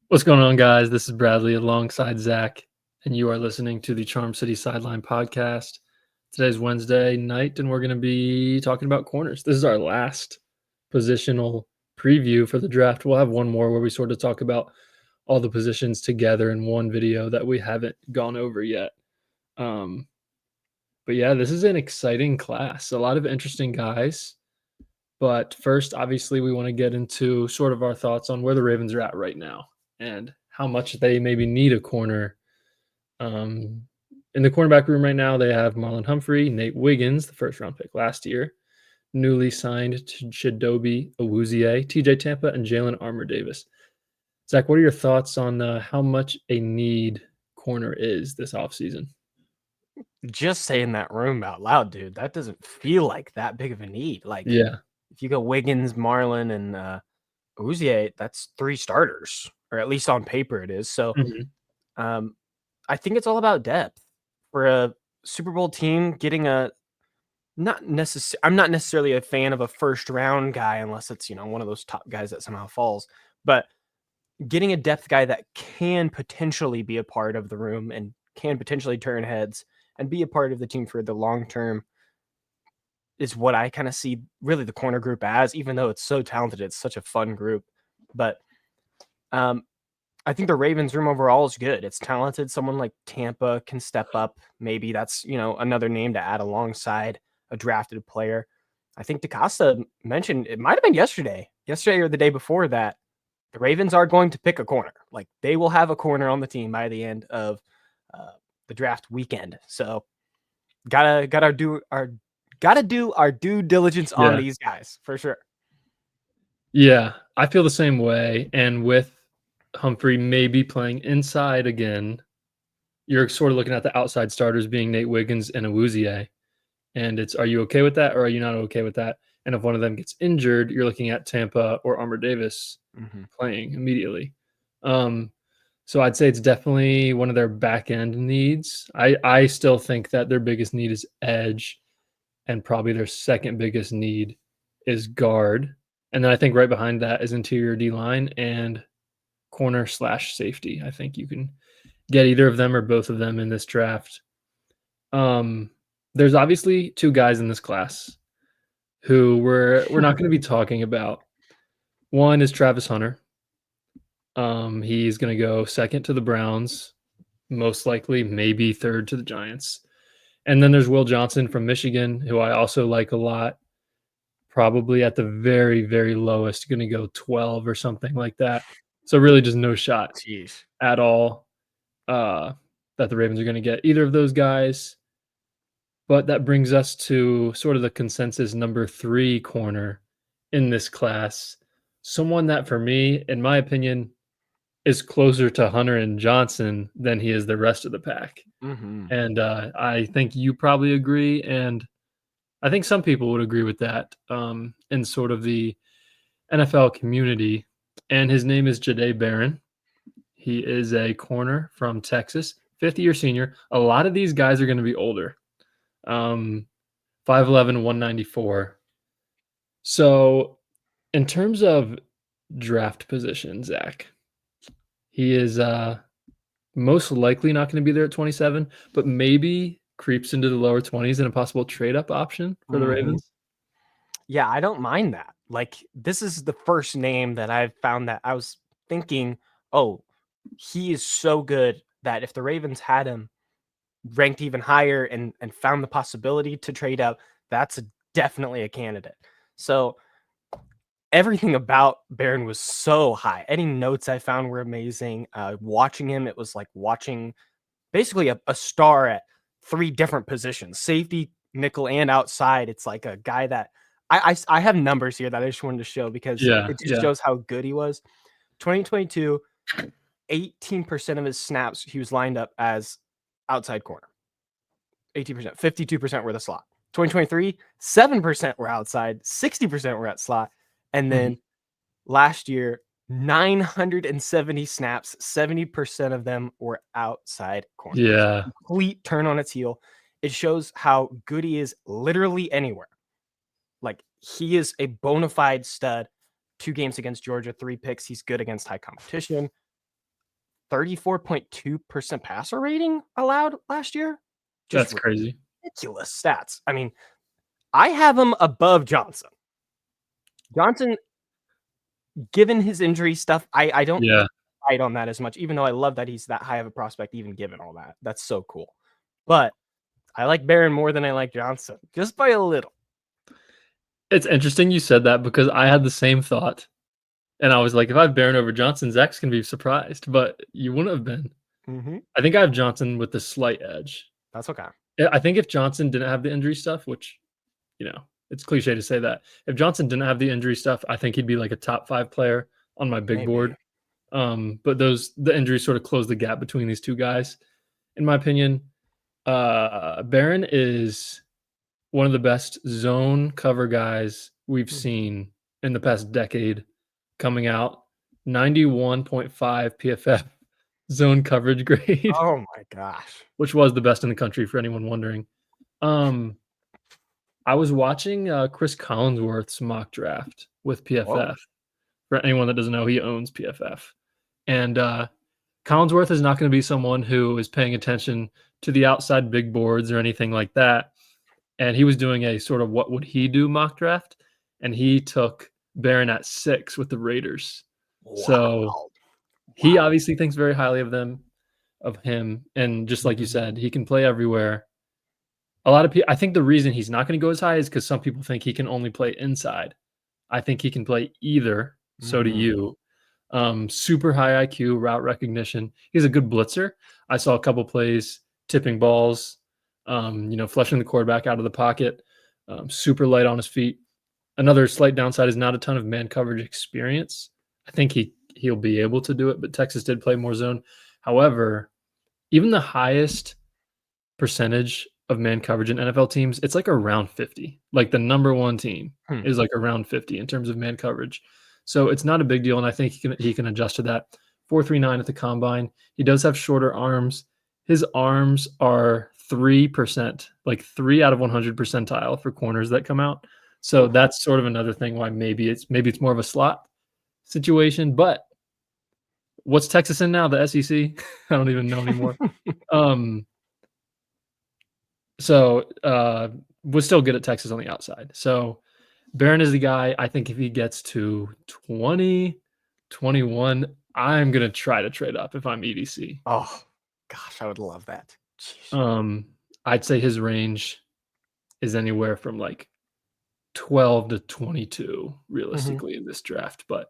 What's going on, guys? This is Bradley alongside Zach, and you are listening to the Charm City Sideline Podcast. Today's Wednesday night, and we're going to be talking about corners. This is our last positional preview for the draft. We'll have one more where we sort of talk about all the positions together in one video that we haven't gone over yet. But yeah, this is an exciting class. A lot of interesting guys. But first, obviously, we want to get into sort of our thoughts on where the Ravens are at right now and how much they maybe need a corner. In the cornerback room right now, they have Marlon Humphrey, Nate Wiggins, the first-round pick last year, newly signed to Jahdae, TJ Tampa, and Jalen Armour-Davis. Zach, what are your thoughts on how much a need corner is this offseason? Just saying that room out loud, dude, that doesn't feel like that big of a need. Like, Yeah. if you go Wiggins, Marlon, and Uzier, that's 3 starters, or at least on paper it is. So, I think it's all about depth for a Super Bowl team. Getting I'm not necessarily a fan of a first round guy unless it's one of those top guys that somehow falls. But getting a depth guy that can potentially be a part of the room and can potentially turn heads and be a part of the team for the long term is what I kind of see really the corner group as, even though it's so talented. It's such a fun group. But I think the Ravens room overall is good. It's talented. Someone like Tampa can step up. Maybe that's, another name to add alongside a drafted player. I think DaCosta mentioned, it might have been yesterday or the day before, that the Ravens are going to pick a corner. Like, they will have a corner on the team by the end of the draft weekend. So gotta do our due diligence on these guys for sure. Yeah, I feel the same way. And with Humphrey maybe playing inside again, you're sort of looking at the outside starters being Nate Wiggins and Awuzie. And are you okay with that or are you not okay with that? And if one of them gets injured, you're looking at Tampa or Armour-Davis playing immediately. So I'd say it's definitely one of their back end needs. I still think that their biggest need is edge, and probably their second biggest need is guard. And then I think right behind that is interior D-line and corner/safety. I think you can get either of them or both of them in this draft. There's obviously 2 guys in this class who we're not going to be talking about. One is Travis Hunter. He's going to go second to the Browns, most likely, maybe third to the Giants. And then there's Will Johnson from Michigan, who I also like a lot. Probably at the very, very lowest, going to go 12 or something like that. So really just no shot at all that the Ravens are going to get either of those guys. But that brings us to sort of the consensus number 3 corner in this class. Someone that, for me, in my opinion, is closer to Hunter and Johnson than he is the rest of the pack. And I think you probably agree, and I think some people would agree with that in sort of the NFL community. And his name is Jahdae Barron. He is a corner from Texas, 5th-year senior. A lot of these guys are going to be older. 5'11", 194. So in terms of draft position, Zach, he is most likely not going to be there at 27, but maybe creeps into the lower 20s and a possible trade-up option for the Ravens. Yeah, I don't mind that. Like, this is the first name that I've found that I was thinking, oh, he is so good that if the Ravens had him ranked even higher and found the possibility to trade up, that's definitely a candidate. So everything about Barron was so high. Any notes I found were amazing. Watching him, it was like watching basically a star at 3 different positions: safety, nickel, and outside. It's like a guy that I have numbers here that I just wanted to show because it just shows how good he was. 2022, 18% of his snaps he was lined up as outside corner. 18%, 52% were the slot. 2023, 7% were outside, 60% were at slot. And then last year, 970 snaps, 70% of them were outside corner. Yeah. Complete turn on its heel. It shows how good he is literally anywhere. Like, he is a bona fide stud. 2 games against Georgia, 3 picks. He's good against high competition. 34.2% passer rating allowed last year. That's crazy. Ridiculous stats. I mean, I have him above Johnson. Johnson, given his injury stuff, I don't fight on that as much, even though I love that he's that high of a prospect, even given all that. That's so cool. But I like Barron more than I like Johnson, just by a little. It's interesting you said that because I had the same thought. And I was like, if I have Barron over Johnson, Zach's going to be surprised, but you wouldn't have been. Mm-hmm. I think I have Johnson with the slight edge. That's okay. I think if Johnson didn't have the injury stuff, which, it's cliche to say that. If Johnson didn't have the injury stuff, I think he'd be like a top 5 player on my big board. But the injuries sort of close the gap between these two guys, in my opinion. Barron is one of the best zone cover guys we've seen in the past decade coming out. 91.5 PFF zone coverage grade. Oh my gosh. Which was the best in the country for anyone wondering. I was watching Chris Collinsworth's mock draft with PFF. Whoa. For anyone that doesn't know, he owns PFF. And Collinsworth is not going to be someone who is paying attention to the outside big boards or anything like that. And he was doing a sort of what would he do mock draft. And he took Barron at 6 with the Raiders. Wow. So he obviously thinks very highly of him. And just like you said, he can play everywhere. A lot of people, I think the reason he's not going to go as high is because some people think he can only play inside. I think he can play either. So do you. Super high IQ, route recognition. He's a good blitzer. I saw a couple plays tipping balls, flushing the quarterback out of the pocket, super light on his feet. Another slight downside is not a ton of man coverage experience. I think he'll be able to do it, but Texas did play more zone. However, even the highest percentage of man coverage in NFL teams, it's like around 50. Like the number one team is like around 50 in terms of man coverage. So it's not a big deal, and I think he can adjust to that. 4.39 at the combine. He does have shorter arms. His arms are 3%, like 3 out of 100 percentile for corners that come out. So that's sort of another thing why maybe it's more of a slot situation. But what's Texas in now? The SEC? I don't even know anymore. So we're still good at Texas on the outside. So Barron is the guy. I think if he gets to 20, 21, I'm going to try to trade up if I'm EDC. Oh, gosh, I would love that. Jeez. I'd say his range is anywhere from like 12 to 22 realistically in this draft. But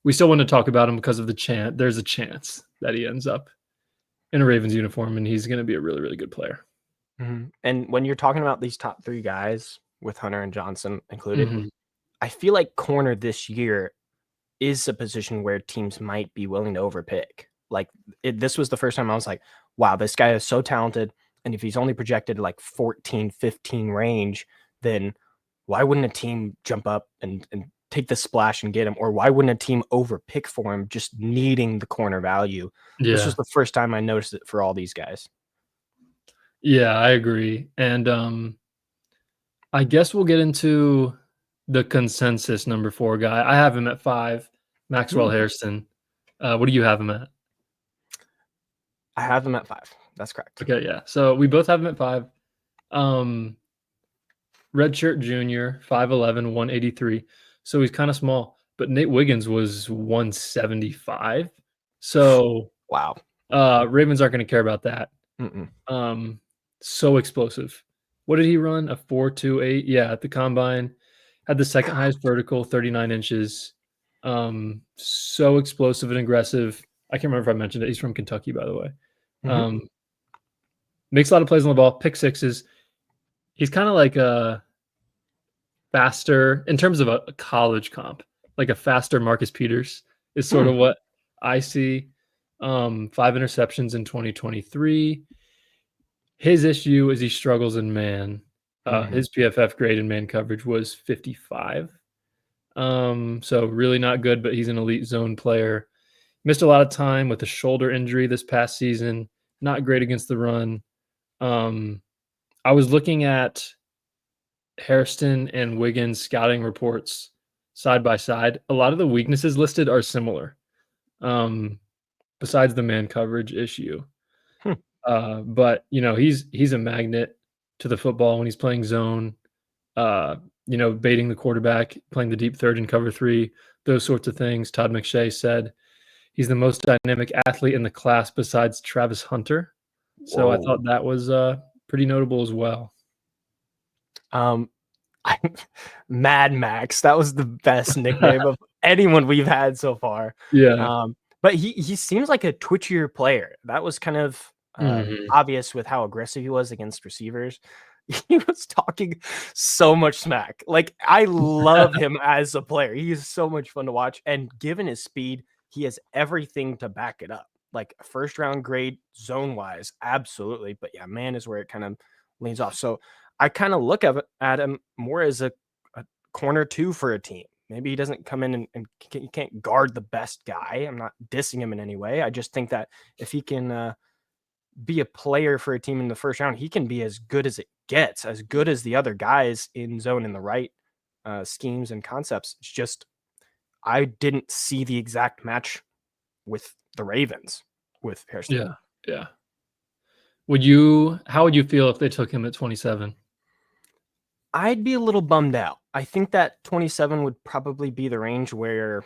we still want to talk about him because of the chance. There's a chance that he ends up in a Ravens uniform, and he's going to be a really, really good player. And when you're talking about these top 3 guys with Hunter and Johnson included, I feel like corner this year is a position where teams might be willing to overpick. Like this was the first time I was like, wow, this guy is so talented. And if he's only projected like 14, 15 range, then why wouldn't a team jump up and take the splash and get him? Or why wouldn't a team overpick for him just needing the corner value? Yeah. This was the first time I noticed it for all these guys. Yeah, I agree. And I guess we'll get into the consensus number 4 guy. I have him at 5, Maxwell Hairston. What do you have him at? I have him at 5. That's correct. Okay, yeah. So we both have him at 5. Redshirt junior, 5'11", 183. So he's kind of small. But Nate Wiggins was 175. So wow. Ravens aren't going to care about that. So explosive. What did he run? A 4.28? Yeah, at the combine. Had the second highest vertical, 39 inches. So explosive and aggressive. I can't remember if I mentioned it. He's from Kentucky, by the way. Makes a lot of plays on the ball. Pick sixes. He's kind of like a faster, in terms of a college comp, like a faster Marcus Peters is sort of what I see. 5 interceptions in 2023. His issue is he struggles in man. His PFF grade in man coverage was 55. So really not good, but he's an elite zone player. Missed a lot of time with a shoulder injury this past season. Not great against the run. I was looking at Hairston and Wiggins scouting reports side by side. A lot of the weaknesses listed are similar. besides the man coverage issue. Hmm. But he's a magnet to the football when he's playing zone. Baiting the quarterback, playing the deep third and cover 3, those sorts of things. Todd McShay said he's the most dynamic athlete in the class besides Travis Hunter. So I Whoa. thought that was pretty notable as well. Mad Max. That was the best nickname of anyone we've had so far. Yeah. But he seems like a twitchier player. That was kind of obvious with how aggressive he was against receivers. He was talking so much smack. Like, I love him as a player. He is so much fun to watch. And given his speed, he has everything to back it up. Like, a first round grade zone wise, absolutely. But yeah, man is where it kind of leans off. So I kind of look at him more as a corner 2 for a team. Maybe he doesn't come in and he can't guard the best guy. I'm not dissing him in any way. I just think that if he can be a player for a team in the first round, he can be as good as it gets, as good as the other guys in zone in the right schemes and concepts. It's just I didn't see the exact match with the Ravens with Hairston. Yeah. How would you feel if they took him at 27? I'd be a little bummed out. I think that 27 would probably be the range where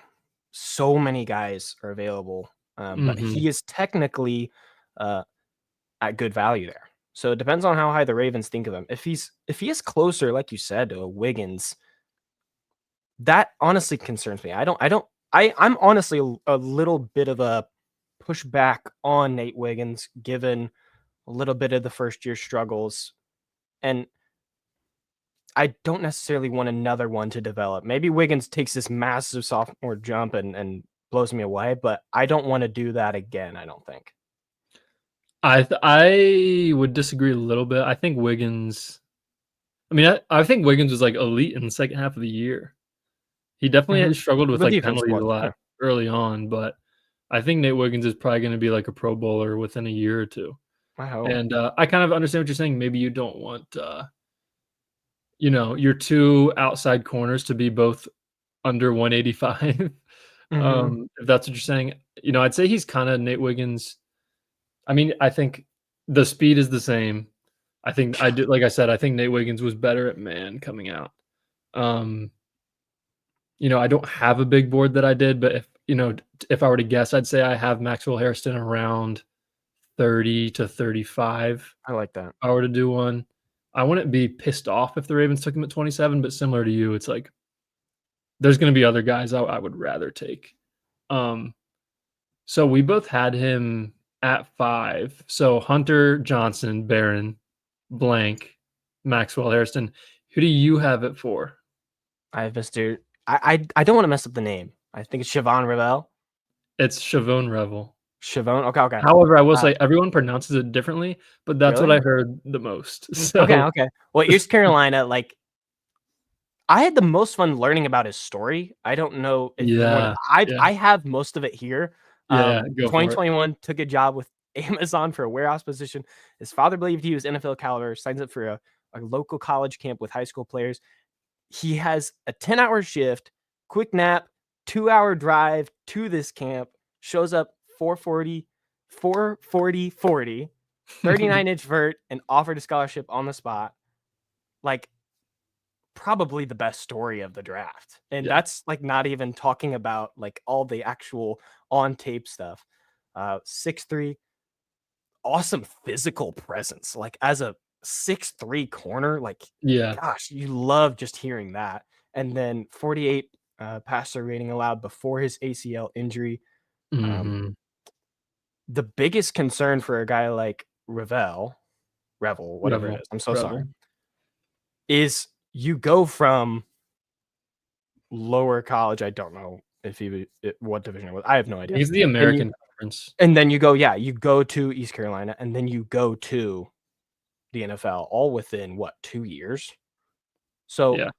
so many guys are available. But he is technically at good value there. So it depends on how high the Ravens think of him. If he is closer, like you said, to a Wiggins, that honestly concerns me. I'm honestly a little bit of a pushback on Nate Wiggins, given a little bit of the first year struggles. And I don't necessarily want another one to develop. Maybe Wiggins takes this massive sophomore jump and blows me away, but I don't want to do that again, I don't think. I would disagree a little bit. I think Wiggins I think Wiggins was like elite in the second half of the year. He definitely had struggled with The like defense penalties a was, lot yeah. early on, but I think Nate Wiggins is probably going to be like a Pro Bowler within a year or two. I hope. And I kind of understand what you're saying. Maybe you don't want your 2 outside corners to be both under 185. If that's what you're saying. I'd say he's kind of Nate Wiggins. I think the speed is the same. Like I said, I think Nate Wiggins was better at man coming out. I don't have a big board that I did, but if I were to guess, I'd say I have Maxwell Hairston around 30 to 35. I like that. If I were to do one, I wouldn't be pissed off if the Ravens took him at 27, but similar to you, it's like there's going to be other guys I would rather take. So we both had him at 5. So Hunter, Johnson, Barron, blank, Maxwell, Hairston. Who do you have it for? I have Mr. I don't want to mess up the name. I think it's Shavon Revel. It's Shavon Revel. Shavon. Okay. However, I will say everyone pronounces it differently, but that's Really? what I heard the most. So Okay. Well, East Carolina, like, I had the most fun learning about his story. I don't know if I have most of it here. Go for it. 2021 took a job with Amazon for a warehouse position. His father believed he was NFL caliber, signs up for a local college camp with high school players. He has a 10-hour shift, quick nap, 2-hour drive to this camp, shows up 440, 39-inch vert, and offered a scholarship on the spot. Like, probably the best story of the draft. And that's like not even talking about like all the actual on tape stuff. 6'3", awesome physical presence. Like, as a 6'3" corner, like, gosh, you love just hearing that. And then 48 passer rating allowed before his ACL injury. The biggest concern for a guy like Revel, whatever it is, I'm so sorry, is you go from lower college. I don't know if what division it was. I have no idea. He's the American Conference. And then you go to East Carolina, and then you go to the NFL, all within 2 years. So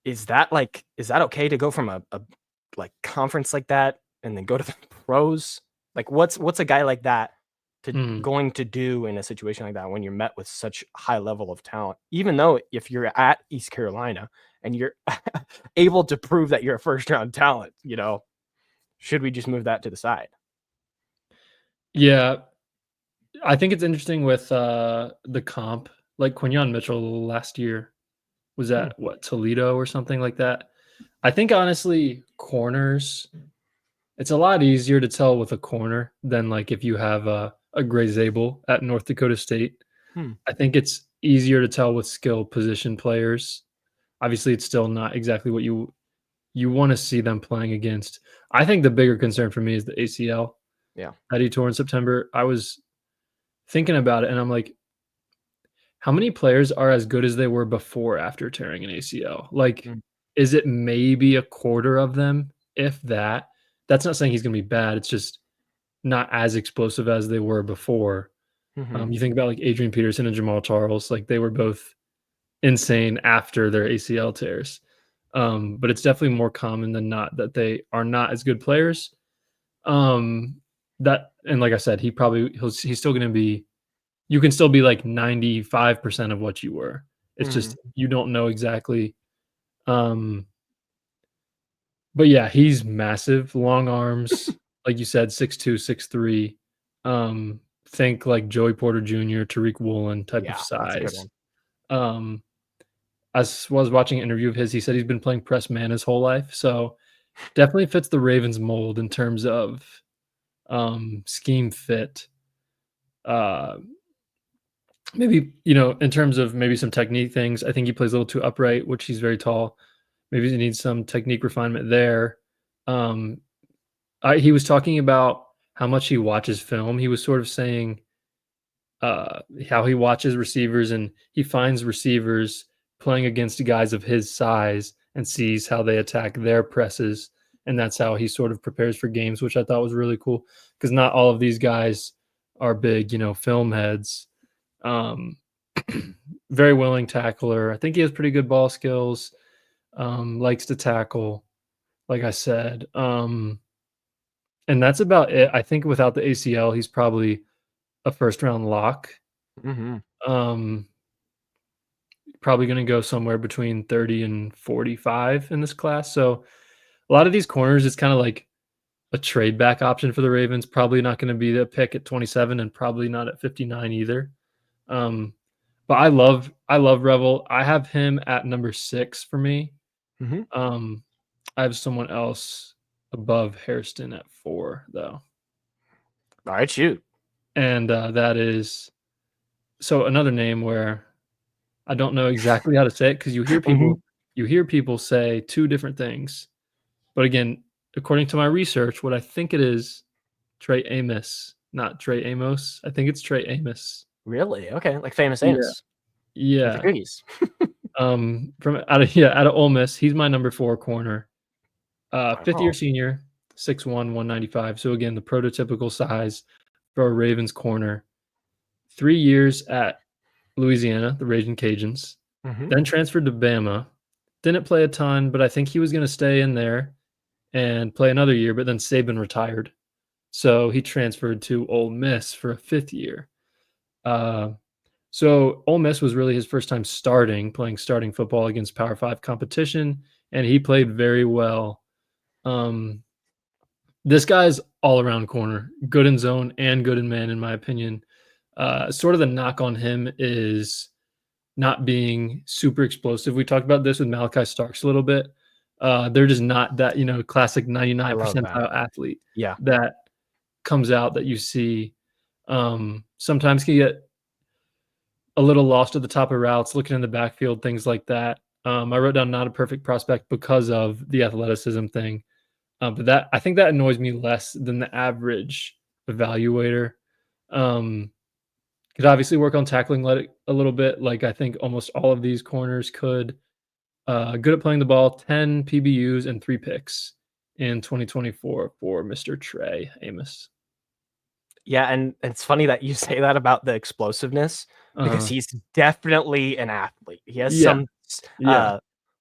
is that okay to go from a like conference like that and then go to the pros? Like, what's a guy like that going to do in a situation like that when you're met with such high level of talent? Even though if you're at East Carolina and you're able to prove that you're a first round talent, should we just move that to the side? Yeah, I think it's interesting with the comp. Like Quinyon Mitchell last year was Hmm. at what, Toledo or something like that. I think honestly, corners, it's a lot easier to tell with a corner than like if you have a Gray Zabel at North Dakota State. Hmm. I think it's easier to tell with skill position players. Obviously, it's still not exactly what you want to see them playing against. I think the bigger concern for me is the ACL Yeah. that he tore in September. I was thinking about it, and I'm like, how many players are as good as they were before after tearing an ACL? Like, Mm. is it maybe a quarter of them, if that? That's not saying he's going to be bad. It's just not as explosive as they were before. Mhm. You think about like Adrian Peterson and Jamal Charles, like they were both insane after their ACL tears. But it's definitely more common than not that they are not as good players. Um, that and like I said, he's still going to be. You can still be like 95% of what you were. It's just Mhm. you don't know exactly. Um, but yeah, he's massive, long arms, like you said, 6'2", 6'3". Think like Joey Porter Jr., Tariq Woolen type of Yeah, that's a good size. one. Um, I was watching an interview of his. He said he's been playing press man his whole life, so definitely fits the Ravens mold in terms of scheme fit. Uh, maybe in terms of maybe some technique things. I think he plays a little too upright, which he's very tall. Maybe he needs some technique refinement there. Um, he was talking about how much he watches film. He was sort of saying how he watches receivers and he finds receivers playing against guys of his size and sees how they attack their presses. And that's how he sort of prepares for games, which I thought was really cool because not all of these guys are big, film heads. Um, very willing tackler. I think he has pretty good ball skills. Likes to tackle, like I said. And that's about it. I think without the ACL, he's probably a first round lock. Mhm. Um, Probably going to go somewhere between 30 and 45 in this class. So a lot of these corners, it's kind of like a trade back option for the Ravens. Probably not going to be the pick at 27 and probably not at 59 either. Um, but I love Revel. I have him at number 6 for me. Mhm. Um, I have someone else above Hairston at 4 though. Alright, shoot. And that is so another name where I don't know exactly how to say it because Mhm. you hear people say 2 different things. But again, according to my research, what I think it is, Trey Amos, not Trey Amos. I think it's Trey Amos. Really? Okay, like Famous Yeah, Amos with the yeah. cookies. From out of Ole Miss, he's my number 4 corner. 5th year Oh. senior, 6'1", 195. So again, the prototypical size for a Ravens corner. 3 years at Louisiana, the Raging Cajuns, Mhm. then transferred to Bama. Didn't play a ton, but I think he was going to stay in there and play another year, but then Saban retired. So he transferred to Ole Miss for a 5th year. Uh, so Ole Miss was really his first time playing starting football against Power 5 competition, and he played very well. Um, this guy's all around corner, good in zone and good in man, in my opinion. Sort of the knock on him is not being super explosive. We talked about this with Malachi Starks a little bit. They're just not that, classic I 99 love that. percentile athlete Yeah. that comes out that you see. Sometimes can get a little lost at the top of routes, looking in the backfield, things like that. I wrote down not a perfect prospect because of the athleticism thing. But that I think that annoys me less than the average evaluator. Could obviously work on tackling a little bit, like I think almost all of these corners could. Good at playing the ball, 10 PBUs and 3 picks in 2024 for Mr. Trey Amos. Yeah, and it's funny that you say that about the explosiveness because Uh-huh. he's definitely an athlete. He has Yeah, some yeah,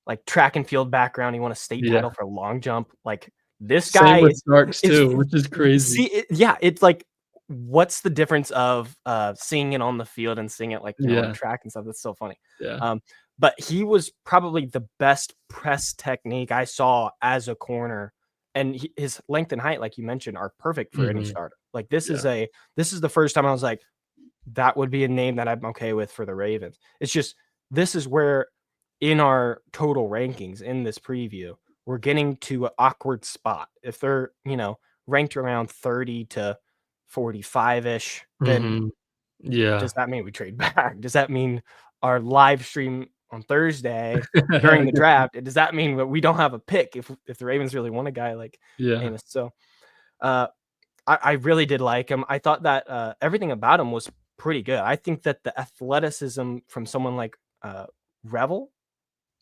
like track and field background. He won a state yeah. title for long jump. Like this Same guy with Starks is too, which is crazy. yeah, it's like what's the difference of seeing it on the field and seeing it like, on Yeah, track and stuff? That's so funny. yeah. Um, but he was probably the best press technique I saw as a corner and his length and height, like you mentioned, are perfect for any starter. Like this is the first time I was like, that would be a name that I'm okay with for the Ravens. It's just this is where in our total rankings in this preview, we're getting to an awkward spot. If they're, ranked around 30 to 45-ish, then does that mean we trade back? Does that mean our live stream on Thursday during the draft, does that mean that we don't have a pick if the Ravens really want a guy like Amos? So I really did like him. I thought that everything about him was pretty good. I think that the athleticism from someone like Revel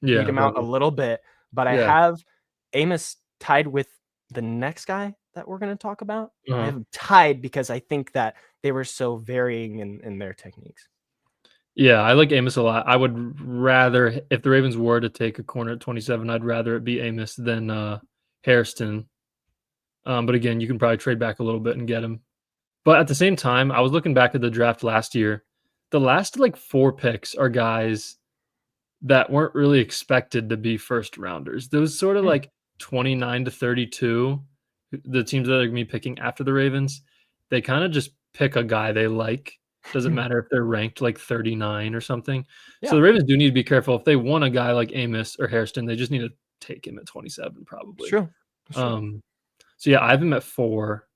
beat him out a little bit, but I have Amos tied with the next guy that we're going to talk about. I have them tied because I think that they were so varying in their techniques. Yeah, I like Amos a lot. I would rather, if the Ravens were to take a corner at 27, I'd rather it be Amos than Hairston. But again, you can probably trade back a little bit and get him. But at the same time, I was looking back at the draft last year. The last 4 picks are guys that weren't really expected to be first rounders. Those sort of 29 to 32, the teams that are going to be picking after the Ravens, they kind of just pick a guy they like. Doesn't matter if they're ranked 39 or something. Yeah. So the Ravens do need to be careful. If they want a guy like Amos or Hairston, they just need to take him at 27 probably. Sure. So yeah, I have him at 4.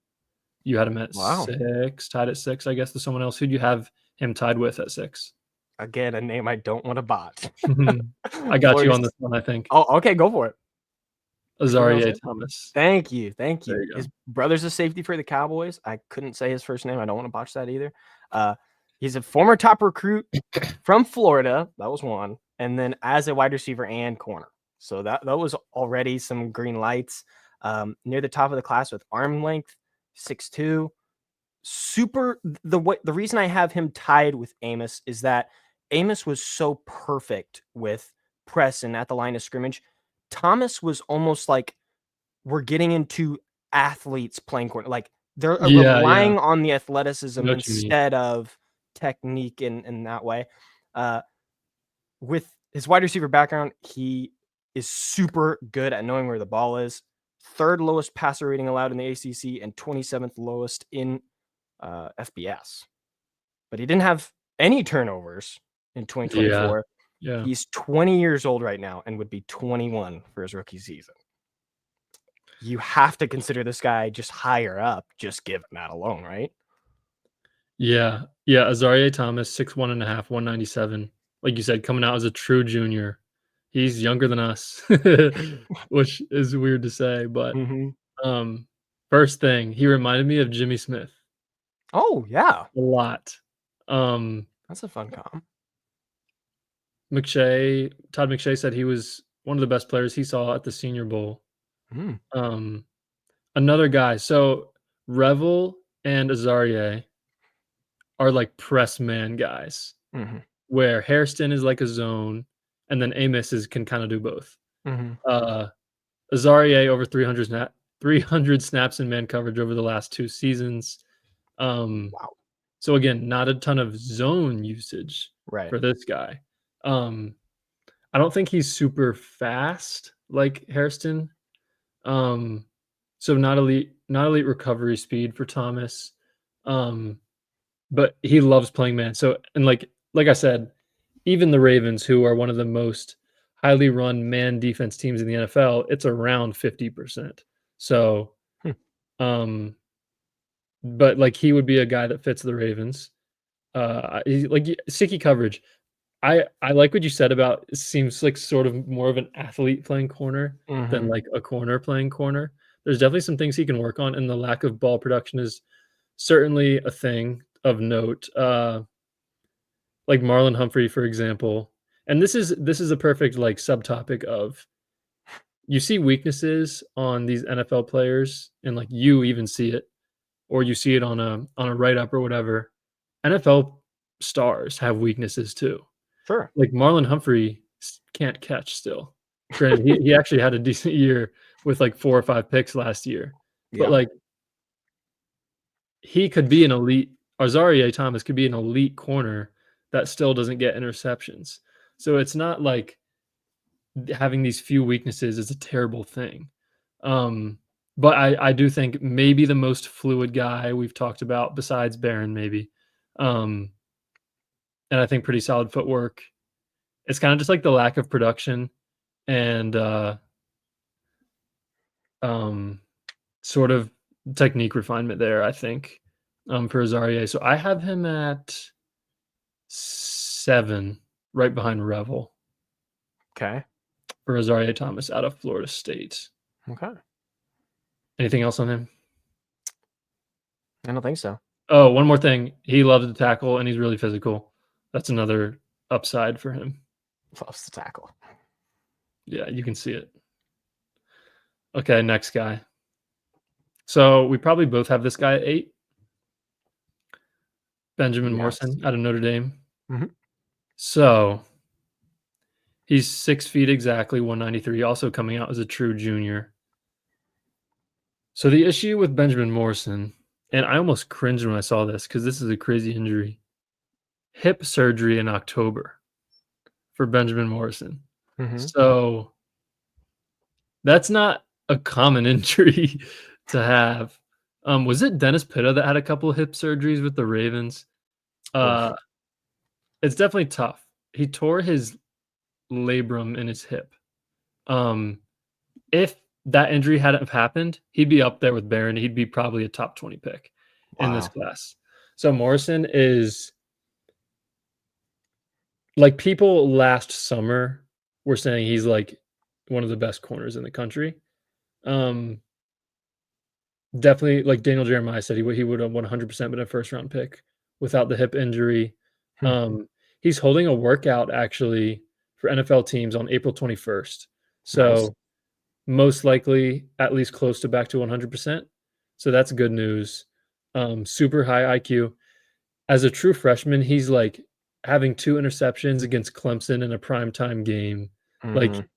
You had him at 6, tied at 6, I guess, to someone else. Who'd you have him tied with at 6? Again, a name I don't want to bot. I got you on this one, I think. Oh, okay, go for it. Azareye'h Thomas. Thank you. His brother's a safety for the Cowboys. I couldn't say his first name. I don't want to botch that either. He's a former top recruit from Florida. That was one. And then as a wide receiver and corner. So that was already some green lights. Near the top of the class with arm length, 6'2". The reason I have him tied with Amos is that Amos was so perfect with press and at the line of scrimmage. Thomas was almost like we're getting into athletes playing corner. Like they're relying on the athleticism instead of technique in that way. With his wide receiver background, he is super good at knowing where the ball is. 3rd lowest passer rating allowed in the ACC and 27th lowest in FBS. But he didn't have any turnovers in 2024. Yeah. He's 20 years old right now and would be 21 for his rookie season. You have to consider this guy just higher up, just given that alone, right? Yeah. Azareye'h Thomas, 6'1.5", 197. Like you said, coming out as a true junior. He's younger than us, which is weird to say. But first thing, he reminded me of Jimmy Smith. Oh, yeah. A lot. That's a fun comp. Todd McShay said he was one of the best players he saw at the Senior Bowl. Another guy. So Revel and Azareye'h are press man guys, where Hairston is like a zone, and then Amos can kind of do both. Azareye'h over 300 snaps in man coverage over the last 2 seasons. Wow. So again, not a ton of zone usage for this guy. I don't think he's super fast like Hairston. So not elite recovery speed for Thomas. But he loves playing man. So, and like I said, even the Ravens, who are one of the most highly run man defense teams in the NFL, it's around 50%. So, but he would be a guy that fits the Ravens. Sticky coverage. I like what you said about it seems like sort of more of an athlete playing corner than a corner playing corner. There's definitely some things he can work on, and the lack of ball production is certainly a thing of note. Like Marlon Humphrey, for example. And this is a perfect subtopic of you see weaknesses on these NFL players, and you even see it, or you see it on a write-up or whatever. NFL stars have weaknesses too. Sure. Like Marlon Humphrey can't catch still. Granted, he actually had a decent year with 4 or 5 picks last year. But he could be an elite. Azareye'h Thomas could be an elite corner that still doesn't get interceptions. So it's not like having these few weaknesses is a terrible thing. But I do think maybe the most fluid guy we've talked about besides Barron maybe. And I think pretty solid footwork. It's kinda just like the lack of production and, um, sort of technique refinement there, I think, for Azareye'h. So I have him at 7, right behind Revel Okay. for Azareye'h Thomas out of Florida State. Okay. Anything else on him? I don't think so. Oh, one more thing. He loves to tackle and he's really physical. That's another upside for him. Loves to tackle. Yeah, you can see it. Okay, next guy. So we probably both have this guy at 8. Benjamin Morrison out of Notre Dame. Mhm. So he's 6 feet exactly, 193, also coming out as a true junior. So the issue with Benjamin Morrison, and I almost cringed when I saw this because this is a crazy injury. Hip surgery in October for Benjamin Morrison. Mhm. So that's not a common injury to have. Was it Dennis Pitta that had a couple of hip surgeries with the Ravens? Oof. It's definitely tough. He tore his labrum in his hip. If that injury hadn't have happened, he'd be up there with Barron. He'd be probably a top 20 pick in this Wow. class. So Morrison is like people last summer were saying he's like one of the best corners in the country. Definitely, like Daniel Jeremiah said, he would have 100% been a first round pick without the hip injury. Hmm. He's holding a workout actually for NFL teams on April 21st. Nice. So most likely at least close to back to 100%. So that's good news. Super high IQ. As a true freshman, he's like having 2 interceptions against Clemson in a primetime game. Like Mhm.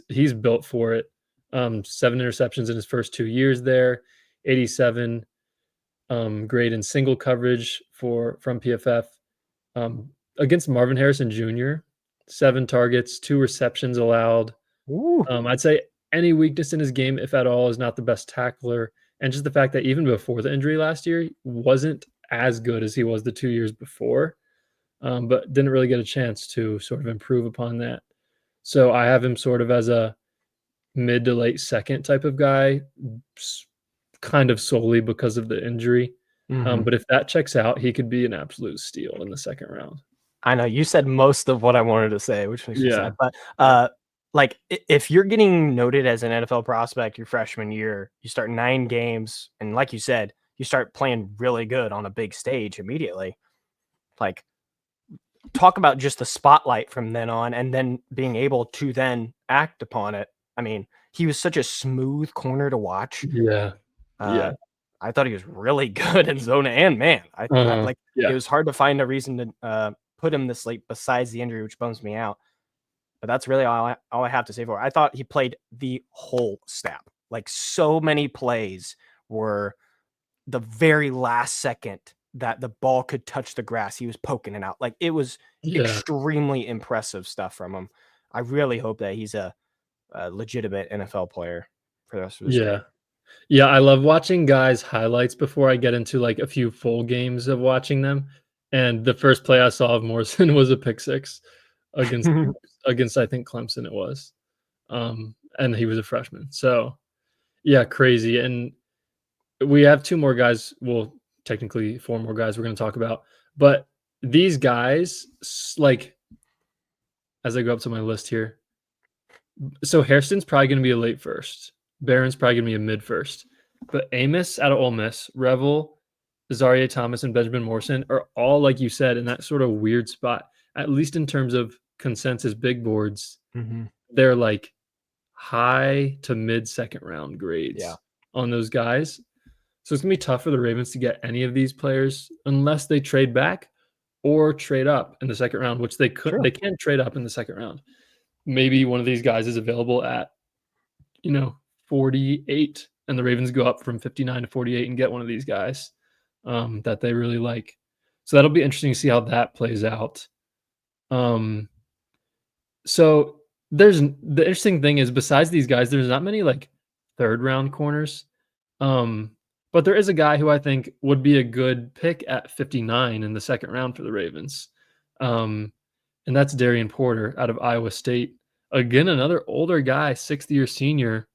he's built for it. 7 interceptions in his first 2 years there, 87 grade in single coverage from PFF. Against Marvin Harrison Jr., 7 targets, 2 receptions allowed. Ooh. I'd say any weakness in his game, if at all, is not the best tackler. And just the fact that even before the injury last year, he wasn't as good as he was the 2 years before, but didn't really get a chance to sort of improve upon that. So I have him sort of as a mid to late second type of guy, kind of solely because of the injury. Mhm. But if that checks out, he could be an absolute steal in the second round. I know you said most of what I wanted to say, which makes me Yeah. sad. But like if you're getting noted as an NFL prospect your freshman year, you start 9 games, and like you said, you start playing really good on a big stage immediately. Like, talk about just the spotlight from then on, and then being able to then act upon it. I mean, he was such a smooth corner to watch. Yeah. Uh, Yeah. I thought he was really good in zone and man. I like it Yeah. was hard to find a reason to put him this late besides the injury, which bums me out. But that's really all I have to say for it. I thought he played the whole snap. Like so many plays were the very last second that the ball could touch the grass, he was poking it out. Like it was Yeah. extremely impressive stuff from him. I really hope that he's a legitimate NFL player for the rest of his Yeah. career. Yeah, I love watching guys' highlights before I get into, like, a few full games of watching them, and the first play I saw of Morrison was a pick six against I think, Clemson it was, and he was a freshman, so, yeah, crazy, and we have 2 more guys well, technically 4 more guys we're gonna talk about, but these guys, like, as I go up to my list here so Hairston's probably gonna be a late first. Barron's probably gonna be a mid first. But Amos out of Ole Miss, Revel, Azareye'h Thomas, and Benjamin Morrison are all, like you said, in that sort of weird spot, at least in terms of consensus big boards. Mhm. They're like high to mid second round Yeah. grades on those guys. So it's gonna be tough for the Ravens to get any of these players unless they trade back or trade up in the second round, which True. they can trade up in the second round. Maybe one of these guys is available at 48, and the Ravens go up from 59 to 48 and get one of these guys that they really like. So that'll be interesting to see how that plays out. So the interesting thing is, besides these guys, there's not many like third-round corners. But there is a guy who I think would be a good pick at 59 in the second round for the Ravens. And that's Darien Porter out of Iowa State. Again, another older guy, sixth-year senior.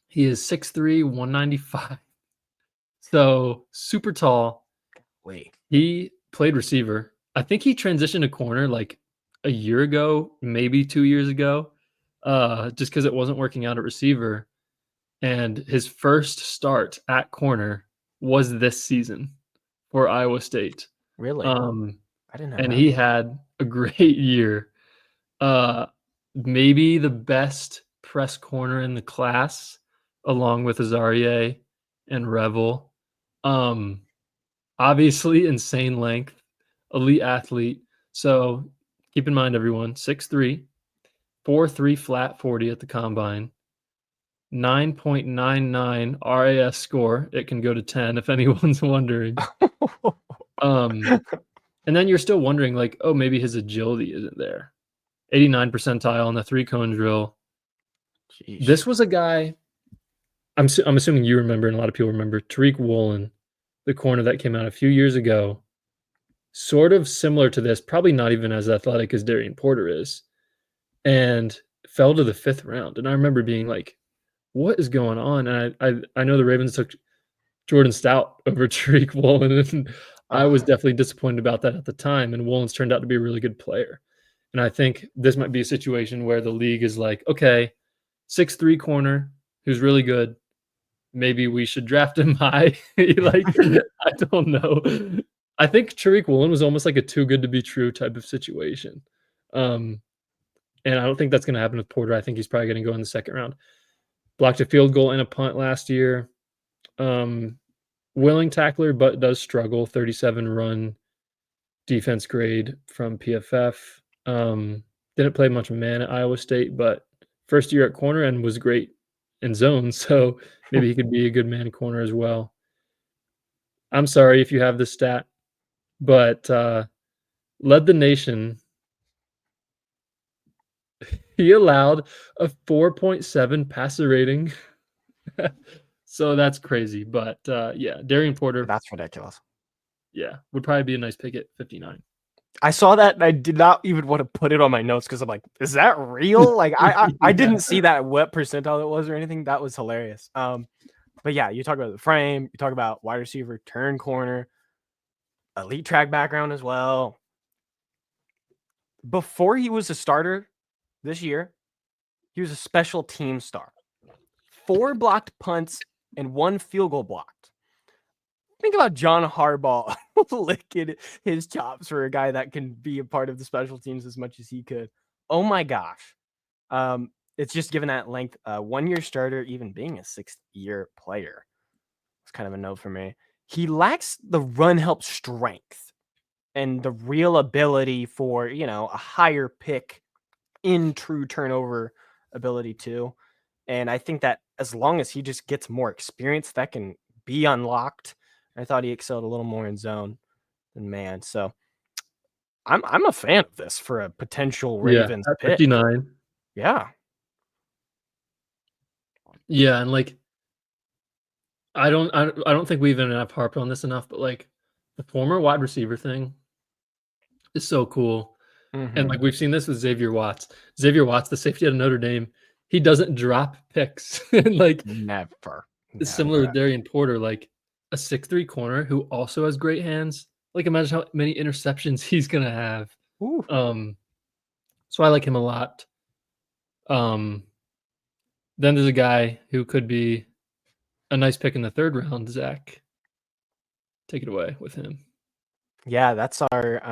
He is 6'3", 195. So super tall. Wait. He played receiver. I think he transitioned to corner like a year ago, maybe 2 years ago, just because it wasn't working out at receiver. And his first start at corner was this season for Iowa State. Really? I didn't know And that. he had a great year. Maybe the best press corner in the class, along with Azareye'h and Revel. Obviously insane length, elite athlete. So keep in mind, everyone, 6'3", 4.3 flat 40 at the combine, 9.99 RAS score. It can go to 10 if anyone's wondering. And then you're still wondering, like, oh, maybe his agility isn't there. 89 percentile on the 3-cone drill. Jeez. This was a guy, I'm assuming you remember, and a lot of people remember, Tariq Woolen, the corner that came out a few years ago, sort of similar to this, probably not even as athletic as Darien Porter is, and fell to the 5th round. And I remember being like, what is going on? And I know the Ravens took Jordan Stout over Tariq Woolen, and I was definitely disappointed about that at the time, and Woolen's turned out to be a really good player. And I think this might be a situation where the league is like, okay, 6'3" corner who's really good. Maybe we should draft him high. Like, I don't know. I think Tariq Woolen was almost like a too good to be true type of situation. And I don't think that's going to happen with Porter. I think he's probably going to go in the second round. Blocked a field goal and a punt last year. Willing tackler, but does struggle. 37 run defense grade from PFF. Didn't play much man at Iowa State, but first year at corner and was great in zone. So maybe he could be a good man corner as well. I'm sorry if you have this stat, but led the nation. He allowed a 4.7 passer rating. So that's crazy. But yeah, Darien Porter. That's ridiculous. Yeah, would probably be a nice pick at 59. I saw that and I did not even want to put it on my notes because I'm like, is that real? Like I didn't see that what percentile it was or anything. That was hilarious. But yeah, you talk about the frame, you talk about wide receiver, turn corner, elite track background as well. Before he was a starter this year, he was a special team star. 4 blocked punts and 1 field goal blocked. Think about John Harbaugh licking his chops for a guy that can be a part of the special teams as much as he could. Oh my gosh. It's just given that length, 1-year starter, even being a 6th-year player. It's kind of a no for me. He lacks the run help strength and the real ability for, a higher pick in true turnover ability too. And I think that as long as he just gets more experience, that can be unlocked. I thought he excelled a little more in zone than man. So I'm a fan of this for a potential Ravens at pick. 59. Yeah. Yeah, and like I don't think we even have harped on this enough, but like the former wide receiver thing is so cool. Mm-hmm. And like we've seen this with Xavier Watts. Xavier Watts, the safety out of Notre Dame, he doesn't drop picks. And like Never. It's similar with Darien Porter, like a 6'3" corner who also has great hands. Like imagine how many interceptions he's gonna have. Ooh. So I like him a lot. Then there's a guy who could be a nice pick in the 3rd round, Zach. Take it away with him. Yeah, that's our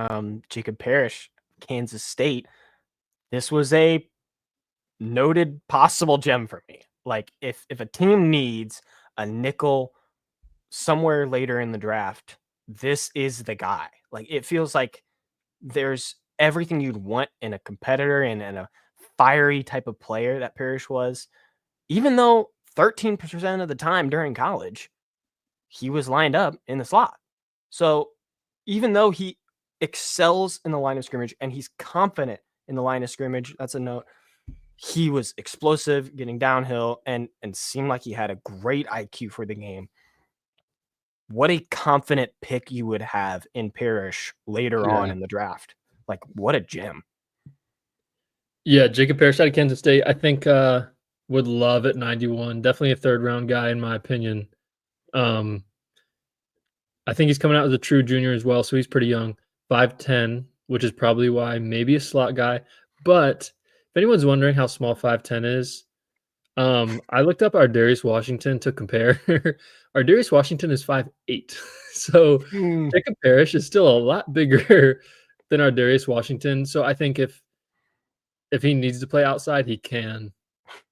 Jacob Parrish, Kansas State. This was a noted possible gem for me. Like if a team needs a nickel somewhere later in the draft, this is the guy. Like it feels like there's everything you'd want in a competitor and a fiery type of player that Parrish was. Even though 13% of the time during college, he was lined up in the slot. So even though he excels in the line of scrimmage and he's confident in the line of scrimmage, that's a note. he was explosive, getting downhill, and seemed like he had a great IQ for the game. What a confident pick you would have in Parrish later on in the draft. Like, what a gem. Yeah, Jacob Parrish out of Kansas State, I think, would love at 91. Definitely a third-round guy in my opinion. I think he's coming out as a true junior as well, so he's pretty young. 5'10", which is probably why maybe a slot guy. But if anyone's wondering how small 5'10" is, I looked up Ardarius Washington to compare. Ardarius Washington is 5'8". So Jacob Parrish is still a lot bigger than Ardarius Washington. So I think if he needs to play outside, he can.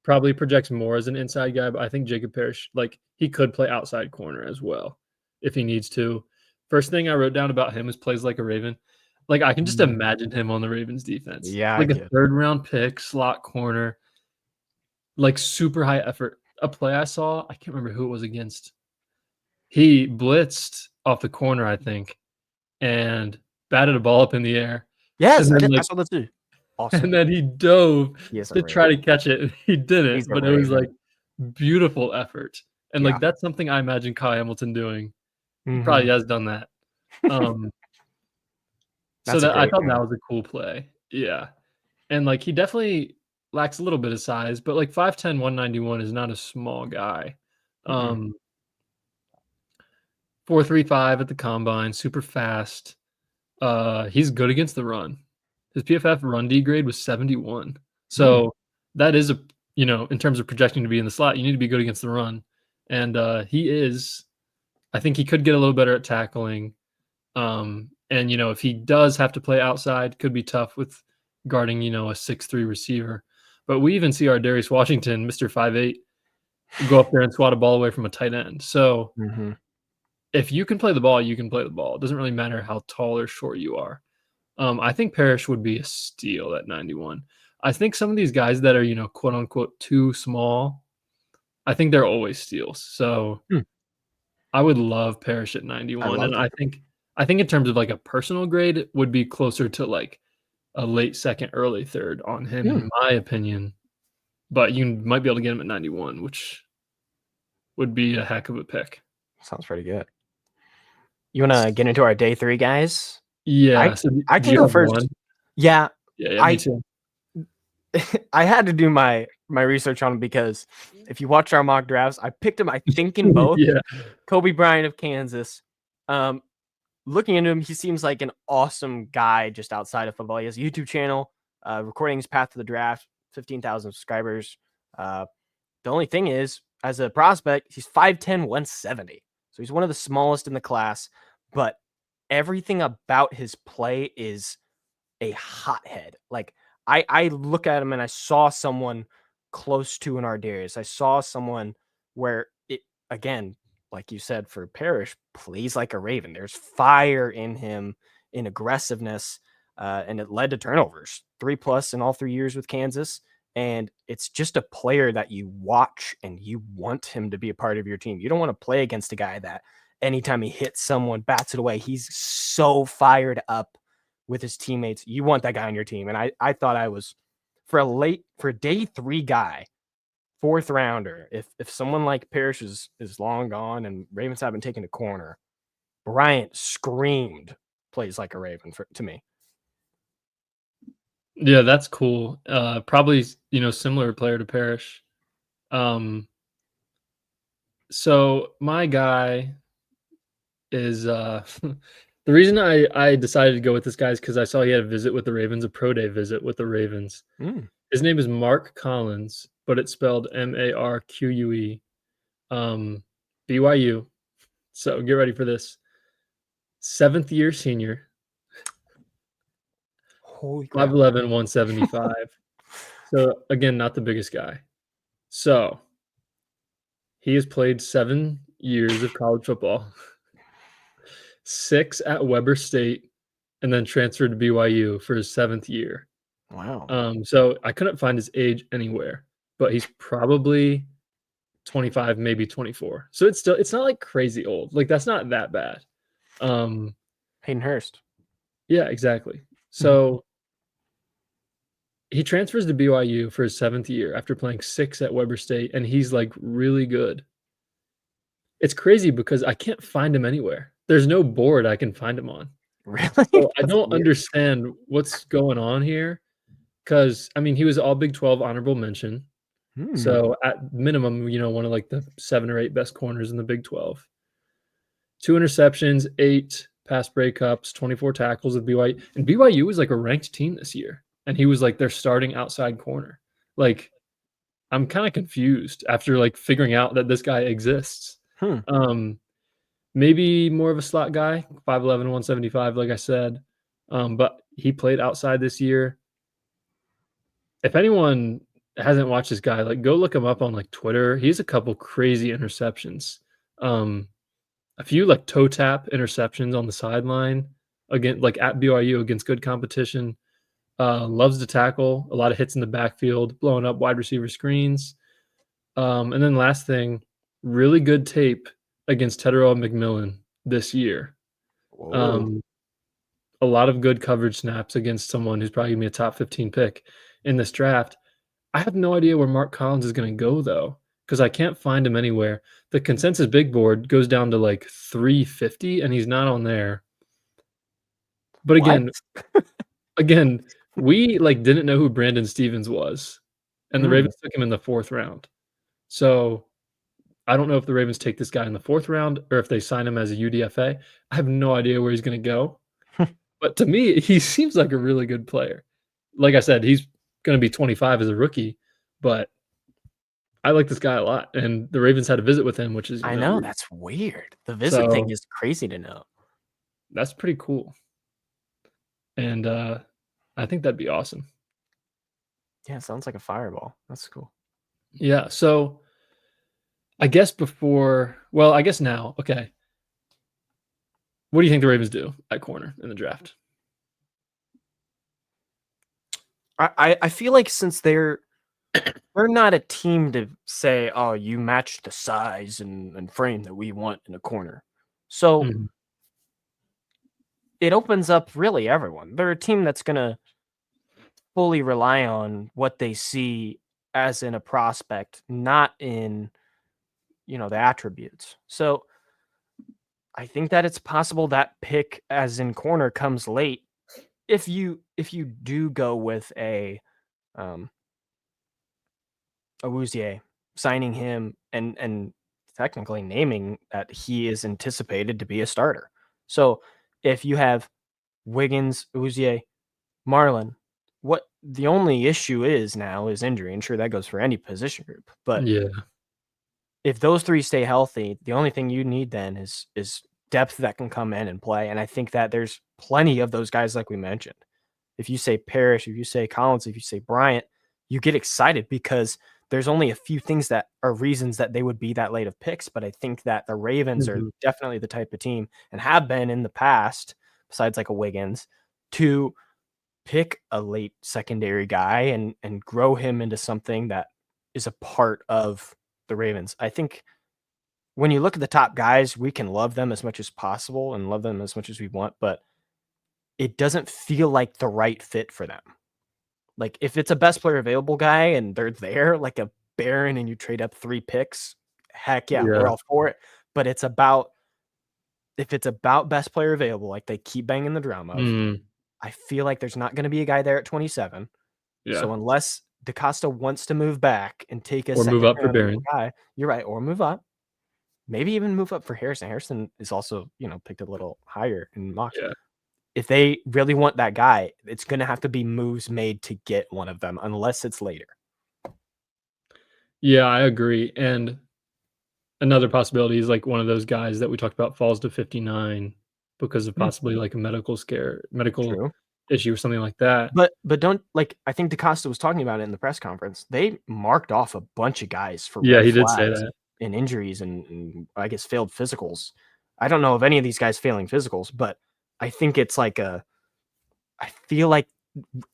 Probably projects more as an inside guy, but I think Jacob Parrish, like, he could play outside corner as well if he needs to. First thing I wrote down about him is plays like a Raven. Like, I can just imagine him on the Ravens defense. Yeah, Like a third-round pick, slot corner, like super high effort. A play I saw, I can't remember who it was against. He blitzed off the corner, I think, and batted a ball up in the air. Yes, And then, I like, saw that too. Awesome. and then he dove He to try to catch it. He didn't, He's a but it was, Raven. like, beautiful effort. And, Yeah. like, that's something I imagine Kyle Hamilton doing. He Mhm. probably has done that. So that I thought that was a cool play. Yeah. And, like, he definitely lacks a little bit of size, but, like, 5'10", 191 is not a small guy. 4.35 at the combine, super fast. He's good against the run. His PFF run D grade was 71. So that is in terms of projecting to be in the slot, you need to be good against the run. And he is. I think he could get a little better at tackling. And if he does have to play outside, could be tough with guarding, a 6'3" receiver. But we even see our Darius Washington, Mr. 5'8", go up there and swat a ball away from a tight end. So if you can play the ball, you can play the ball. It doesn't really matter how tall or short you are. I think Parrish would be a steal at 91. I think some of these guys that are, quote unquote, too small, I think they're always steals. So I would love Parrish at 91. And I think in terms of like a personal grade, it would be closer to like a late second, early third on him, in my opinion. But you might be able to get him at 91, which would be a heck of a pick. Sounds pretty good. You want to get into our day 3 guys? Yeah. I can go first. One? Yeah. Yeah, me too. I had to do my research on him because if you watch our mock drafts, I picked him, I think, in both. Cobee, Bryant of Kansas. Looking into him, he seems like an awesome guy just outside of football. He has a YouTube channel, recording his path to the draft, 15,000 subscribers. The only thing is, as a prospect, he's 5'10", 170. So he's one of the smallest in the class, but everything about his play is a hothead. Like, I look at him and I saw someone close to an Ardarius. I saw someone where it, again, like you said, for Parrish, plays like a Raven. There's fire in him, in aggressiveness, and it led to turnovers. 3+ in all 3 years with Kansas. And it's just a player that you watch and you want him to be a part of your team. You don't want to play against a guy that anytime he hits someone, bats it away. He's so fired up with his teammates. You want that guy on your team. And I thought I was, for a day 3 guy, 4th rounder, if someone like Parrish is long gone and Ravens haven't taken a corner, Bryant screamed plays like a Raven to me. Yeah, that's cool. Probably, similar player to Parrish. So my guy is the reason I decided to go with this guy is because I saw he had a visit with the Ravens, a pro day visit with the Ravens. His name is Marque Collins, but it's spelled Marque. BYU. So get ready for this. 7th year senior. Holy crap. 5'11", 175. So again, not the biggest guy. So he has played 7 years of college football, 6 at Weber State, and then transferred to BYU for his 7th year. Wow. So I couldn't find his age anywhere, but he's probably 25, maybe 24. So it's not like crazy old. Like, that's not that bad. Hayden Hurst. Yeah, exactly. So he transfers to BYU for his 7th year after playing 6 at Weber State, and he's, like, really good. It's crazy because I can't find him anywhere. There's no board I can find him on. Really? So I That's don't weird. understand what's going on here. Because I mean, he was all Big 12 honorable mention. So at minimum, one of, like, the 7 or 8 best corners in the Big 12. 2 interceptions, 8 pass breakups, 24 tackles with BYU, and BYU was, like, a ranked team this year, and he was, like, their starting outside corner. Like, I'm kinda confused after, like, figuring out that this guy exists. Um, maybe more of a slot guy, 5'11", 175, like I said, but he played outside this year. If anyone hasn't watched this guy, like, go look him up on, like, Twitter. He has a couple crazy interceptions. Um, a few, like, toe tap interceptions on the sideline, again, like, at BYU against good competition. Loves to tackle, a lot of hits in the backfield, blowing up wide receiver screens. And then last thing, really good tape against Tetero McMillan this year. Whoa. Um, a lot of good coverage snaps against someone who's probably gonna be a top 15 pick in this draft. I have no idea where Marque Collins is gonna go though, because I can't find him anywhere. The consensus big board goes down to like 350, and he's not on there. But What? again, we like didn't know who Brandon Stevens was, and the Ravens took him in the 4th round. So I don't know if the Ravens take this guy in the 4th round or if they sign him as a UDFA. I have no idea where he's gonna go. But to me, he seems like a really good player. Like I said, he's gonna be 25 as a rookie, but I like this guy a lot, and the Ravens had a visit with him, which is, I know, that's weird. The visit thing so is crazy to know. that's pretty cool. And, I think that'd be awesome. Yeah, it sounds like a fireball. That's cool. Yeah, so I guess I guess now, okay. What do you think the Ravens do at corner in the draft? I feel like since they're not a team to say, "Oh, you match the size and frame that we want in a corner." So Mhm. it opens up really everyone. They're a team that's gonna fully rely on what they see as in a prospect, not in, the attributes. So I think that it's possible that pick as in corner comes late if you do go with a Awuzie, signing him and technically naming that he is anticipated to be a starter. So if you have Wiggins, Awuzie, Marlin, what the only issue is now is injury. And sure, that goes for any position group. But Yeah. if those 3 stay healthy, the only thing you need then is depth that can come in and play. And I think that there's plenty of those guys, like we mentioned. If you say Parrish, if you say Collins, if you say Bryant, you get excited because there's only a few things that are reasons that they would be that late of picks. But I think that the Ravens are Mhm. definitely the type of team and have been in the past, besides like a Wiggins, to pick a late secondary guy and grow him into something that is a part of the Ravens. I think when you look at the top guys, we can love them as much as possible and love them as much as we want, but it doesn't feel like the right fit for them. Like if it's a best player available guy and they're there, like a Barron, and you trade up 3 picks, heck yeah, Yeah. we're all for it. But it's about if it's about best player available, like they keep banging the drum of, Mm. I feel like there's not going to be a guy there at 27. Yeah. So unless DaCosta wants to move back and take a Or move second up for round Barron. guy, you're right, or move up. Maybe even move up for Hairston. Hairston is also, picked a little higher in mocks. Yeah. If they really want that guy, it's going to have to be moves made to get one of them, unless it's later. Yeah, I agree, and another possibility is, like, one of those guys that we talked about falls to 59 because of Mm, possibly, like, a medical true. issue or something like that. But don't like I think DaCosta was talking about it in the press conference. They marked off a bunch of guys for Yeah, red he did say flags that. and injuries and I guess failed physicals. I don't know of any of these guys failing physicals, but I think it's like I feel like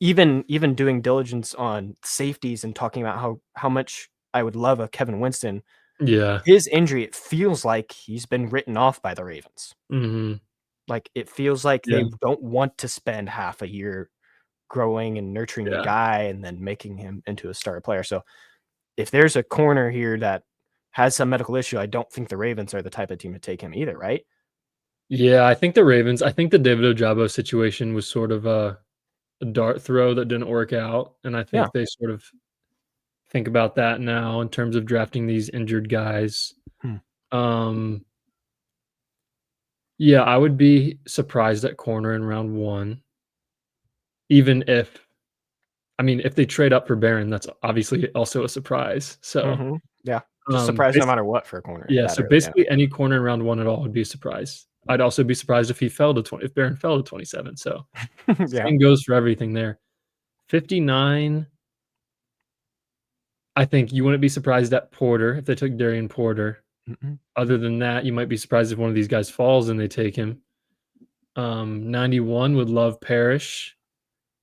even doing diligence on safeties and talking about how much I would love a Kevin Winston, Yeah. his injury, it feels like he's been written off by the Ravens. Mhm. Like, it feels like Yeah. they don't want to spend half a year growing and nurturing a Yeah. guy and then making him into a star player. So if there's a corner here that has some medical issue, I don't think the Ravens are the type of team to take him either, right? Yeah, I think the Ravens. I think the David Ojabo situation was sort of a dart throw that didn't work out, and I Yeah. think they sort of think about that now in terms of drafting these injured guys. Hmm. Yeah, I would be surprised at corner in round 1, even if if they trade up for Barron, that's obviously also a surprise. So, Mm-hmm. Yeah. Just surprised no matter what for a corner yeah, that so early. Yeah. basically any corner in round 1 at all would be a surprise. I'd also be surprised if if Barron fell to 27. So, Yeah. same goes for everything there. 59, I think you wouldn't be surprised at Porter if they took Darien Porter. Mm-hmm. Other than that, you might be surprised if one of these guys falls and they take him. 91 would love Parrish.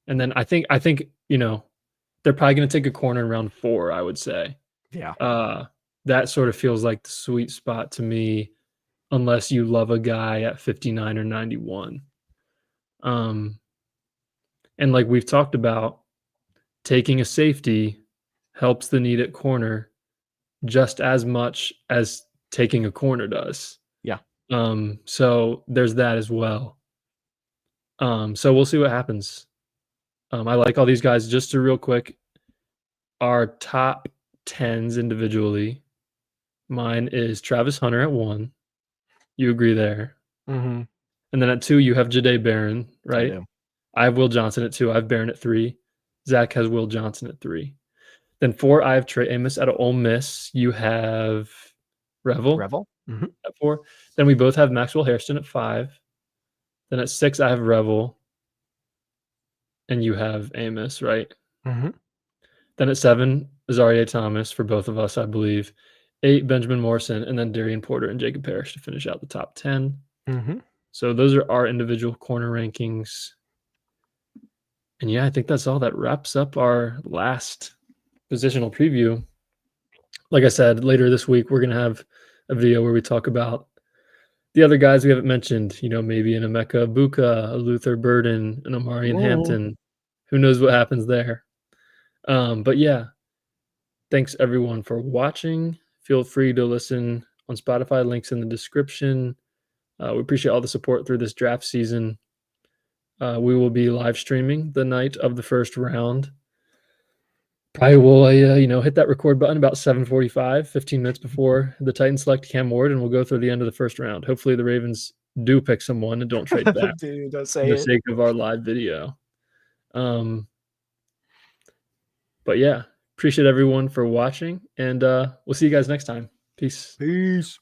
And then I think, they're probably gonna take a corner in round 4, I would say. Yeah. That sort of feels like the sweet spot to me, unless you love a guy at 59 or 91. And like we've talked about, taking a safety helps the need at corner just as much as taking a corner does. Yeah. So there's that as well. So we'll see what happens. I like all these guys. Just to real quick, our top 10s individually. Mine is Travis Hunter at 1. You agree there. Mm-hmm. And then at 2, you have Jahdae Barron, I right? do. I have Will Johnson at 2. I have Barron at 3. Zach has Will Johnson at 3. Then 4, I have Trey Amos at Ole Miss. You have Revel Mm-hmm. at 4. Then we both have Maxwell Hairston at 5. Then at 6, I have Revel. And you have Amos, right? Mm-hmm. Then at 7, Azareye'h for both of us, I believe. 8, Benjamin Morrison, and then Darien Porter and Jacob Parrish to finish out the top 10. Mm-hmm. So those are our individual corner rankings. And yeah, I think that's all. That wraps up our last positional preview. Like I said, later this week, we're going to have a video where we talk about the other guys we haven't mentioned, maybe an Emeka Buka, a Luther Burden, an Amarian Hampton. Who knows what happens there? But yeah, thanks everyone for watching. Feel free to listen on Spotify, links in the description. We appreciate all the support through this draft season. We will be live streaming the night of the first round. Probably will, hit that record button about 7:45, 15 minutes before the Titans select Cam Ward, and we'll go through the end of the first round. Hopefully the Ravens do pick someone and don't trade back Dude, don't for say the it. sake of our live video. But yeah, appreciate everyone for watching, and we'll see you guys next time. Peace. Peace.